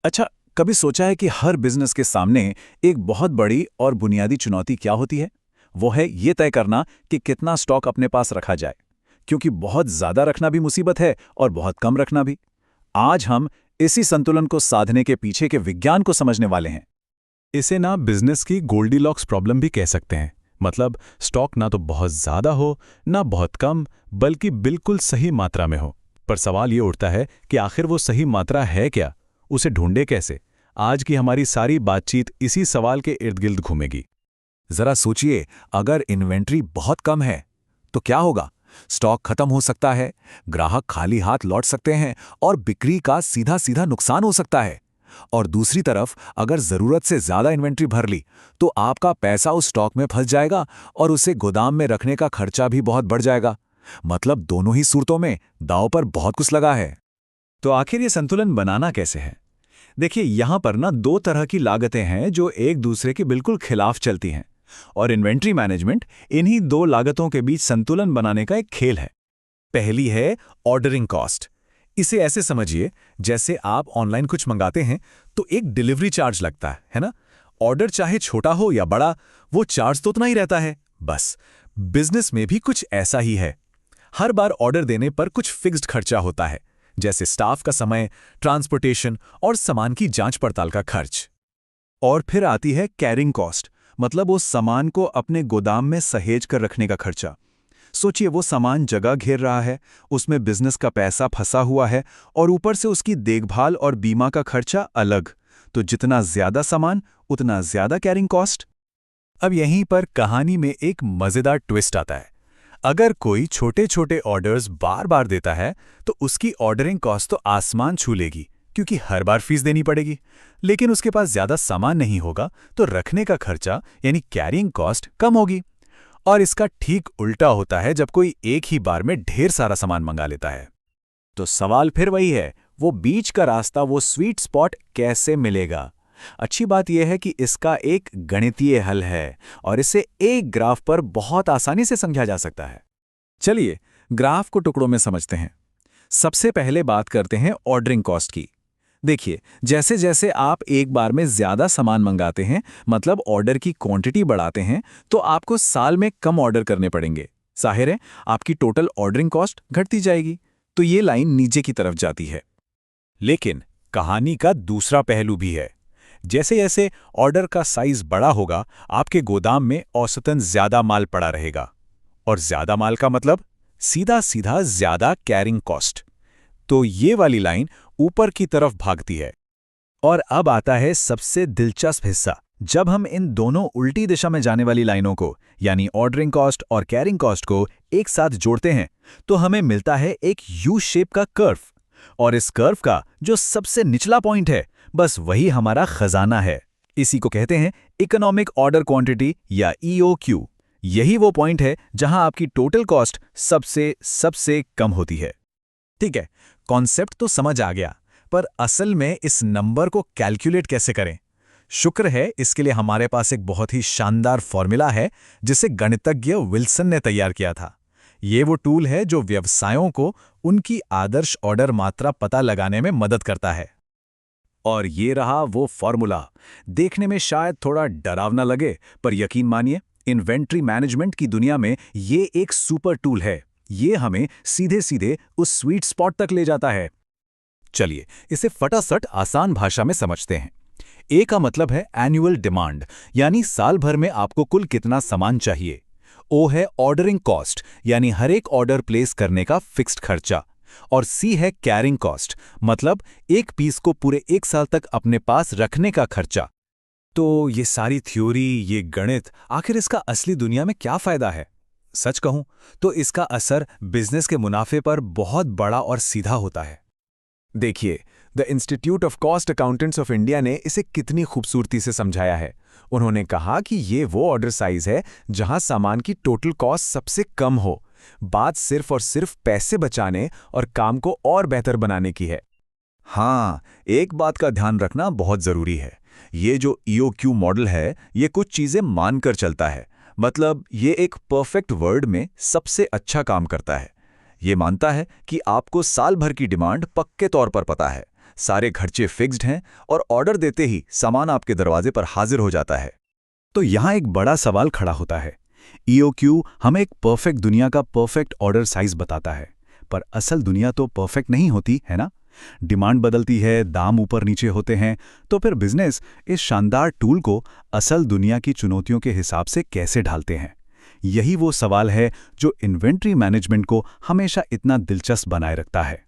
अच्छा, कभी सोचा है कि हर बिजनेस के सामने एक बहुत बड़ी और बुनियादी चुनौती क्या होती है? वो है ये तय करना कि कितना स्टॉक अपने पास रखा जाए, क्योंकि बहुत ज़्यादा रखना भी मुसीबत है और बहुत कम रखना भी। आज हम इसी संतुलन को साधने के पीछे के विज्ञान को समझने वाले हैं। इसे ना बिजनेस की गोल्डीलॉक्स प्रॉब्लम भी कह सकते हैं। मतलब स्टॉक ना तो बहुत ज्यादा हो ना बहुत कम, बल्कि बिल्कुल सही मात्रा में हो। पर सवाल ये उठता है कि आखिर वो सही मात्रा है क्या? उसे ढूंढे कैसे? आज की हमारी सारी बातचीत इसी सवाल के इर्द गिर्द घूमेगी। जरा सोचिए, अगर इन्वेंट्री बहुत कम है तो क्या होगा? स्टॉक खत्म हो सकता है, ग्राहक खाली हाथ लौट सकते हैं और बिक्री का सीधा सीधा नुकसान हो सकता है। और दूसरी तरफ, अगर जरूरत से ज्यादा इन्वेंट्री भर ली तो आपका पैसा उस स्टॉक में फंस जाएगा और उसे गोदाम में रखने का खर्चा भी बहुत बढ़ जाएगा। मतलब दोनों ही सूरतों में दांव पर बहुत कुछ लगा है। तो आखिर ये संतुलन बनाना कैसे है? देखिए, यहां पर ना दो तरह की लागतें हैं जो एक दूसरे के बिल्कुल खिलाफ चलती हैं। और इन्वेंट्री मैनेजमेंट इन्हीं दो लागतों के बीच संतुलन बनाने का एक खेल है। पहली है ऑर्डरिंग कॉस्ट। इसे ऐसे समझिए, जैसे आप ऑनलाइन कुछ मंगाते हैं तो एक डिलीवरी चार्ज लगता है ना? ऑर्डर चाहे छोटा हो या बड़ा, वो चार्ज तो उतना ही रहता है। बस बिजनेस में भी कुछ ऐसा ही है। हर बार ऑर्डर देने पर कुछ फिक्स्ड खर्चा होता है, जैसे स्टाफ का समय, ट्रांसपोर्टेशन और सामान की जांच पड़ताल का खर्च। और फिर आती है कैरिंग कॉस्ट, मतलब उस सामान को अपने गोदाम में सहेज कर रखने का खर्चा। सोचिए, वो सामान जगह घेर रहा है, उसमें बिजनेस का पैसा फंसा हुआ है और ऊपर से उसकी देखभाल और बीमा का खर्चा अलग। तो जितना ज्यादा सामान उतना ज्यादा कैरिंग कॉस्ट। अब यहीं पर कहानी में एक मजेदार ट्विस्ट आता है। अगर कोई छोटे छोटे ऑर्डर्स बार बार देता है तो उसकी ऑर्डरिंग कॉस्ट तो आसमान छू लेगी, क्योंकि हर बार फीस देनी पड़ेगी। लेकिन उसके पास ज्यादा सामान नहीं होगा तो रखने का खर्चा यानी कैरिंग कॉस्ट कम होगी। और इसका ठीक उल्टा होता है जब कोई एक ही बार में ढेर सारा सामान मंगा लेता है। तो सवाल फिर वही है, वो बीच का रास्ता, वो स्वीट स्पॉट कैसे मिलेगा? अच्छी बात यह है कि इसका एक गणितीय हल है और इसे एक ग्राफ पर बहुत आसानी से समझा जा सकता है। चलिए, ग्राफ को टुकड़ों में समझते हैं। सबसे पहले बात करते हैं ऑर्डरिंग कॉस्ट की। देखिए, जैसे जैसे आप एक बार में ज्यादा सामान मंगाते हैं, मतलब ऑर्डर की क्वांटिटी बढ़ाते हैं, तो आपको साल में कम ऑर्डर करने पड़ेंगे। जाहिर है, आपकी टोटल ऑर्डरिंग कॉस्ट घटती जाएगी। तो ये लाइन नीचे की तरफ जाती है। लेकिन कहानी का दूसरा पहलू भी है। जैसे जैसे ऑर्डर का साइज बड़ा होगा, आपके गोदाम में औसतन ज्यादा माल पड़ा रहेगा। और ज्यादा माल का मतलब सीधा सीधा ज्यादा कैरिंग कॉस्ट। तो ये वाली लाइन ऊपर की तरफ भागती है। और अब आता है सबसे दिलचस्प हिस्सा। जब हम इन दोनों उल्टी दिशा में जाने वाली लाइनों को, यानी ऑर्डरिंग कॉस्ट और कैरिंग कॉस्ट को एक साथ जोड़ते हैं, तो हमें मिलता है एक यू शेप का कर्व। और इस कर्व का जो सबसे निचला पॉइंट है, बस वही हमारा खजाना है। इसी को कहते हैं इकोनॉमिक ऑर्डर क्वांटिटी या ईओक्यू। यही वो पॉइंट है जहां आपकी टोटल कॉस्ट सबसे सबसे कम होती है। ठीक है, कॉन्सेप्ट तो समझ आ गया, पर असल में इस नंबर को कैलकुलेट कैसे करें? शुक्र है, इसके लिए हमारे पास एक बहुत ही शानदार फॉर्मूला है जिसे गणितज्ञ विल्सन ने तैयार किया था। ये वो टूल है जो व्यवसायों को उनकी आदर्श ऑर्डर मात्रा पता लगाने में मदद करता है। और ये रहा वो फॉर्मूला। देखने में शायद थोड़ा डरावना लगे, पर यकीन मानिए, इन्वेंट्री मैनेजमेंट की दुनिया में ये एक सुपर टूल है। ये हमें सीधे सीधे उस स्वीट स्पॉट तक ले जाता है। चलिए, इसे फटाफट आसान भाषा में समझते हैं। ए का मतलब है एनुअल डिमांड, यानी साल भर में आपको कुल कितना सामान चाहिए। ओ है ऑर्डरिंग कॉस्ट, यानी हर एक ऑर्डर प्लेस करने का फिक्स्ड खर्चा। और सी है कैरिंग कॉस्ट, मतलब एक पीस को पूरे एक साल तक अपने पास रखने का खर्चा। तो ये सारी थ्योरी, ये गणित, आखिर इसका असली दुनिया में क्या फायदा है? सच कहूं तो इसका असर बिजनेस के मुनाफे पर बहुत बड़ा और सीधा होता है। देखिए, the institute of cost accountants of India ने इसे कितनी खूबसूरती से समझाया है। उन्होंने कहा कि ये वो ऑर्डर साइज है जहां सामान की टोटल कॉस्ट सबसे कम हो। बात सिर्फ और सिर्फ पैसे बचाने और काम को और बेहतर बनाने की है। हाँ, एक बात का ध्यान रखना बहुत जरूरी है। ये जो ईओक्यू मॉडल है, ये कुछ चीजें मानकर चलता है। मतलब ये एक परफेक्ट वर्ड में सबसे अच्छा काम करता है। ये मानता है कि आपको साल भर की डिमांड पक्के तौर पर पता है। सारे खर्चे फिक्स्ड हैं और ऑर्डर देते ही सामान आपके दरवाजे पर हाजिर हो जाता है। तो यहाँ एक बड़ा सवाल खड़ा होता है। EOQ हमें एक परफेक्ट दुनिया का परफेक्ट ऑर्डर साइज बताता है, पर असल दुनिया तो परफेक्ट नहीं होती है ना। डिमांड बदलती है, दाम ऊपर नीचे होते हैं। तो फिर बिजनेस इस शानदार टूल को असल दुनिया की चुनौतियों के हिसाब से कैसे ढालते हैं? यही वो सवाल है जो इन्वेंट्री मैनेजमेंट को हमेशा इतना दिलचस्प बनाए रखता है।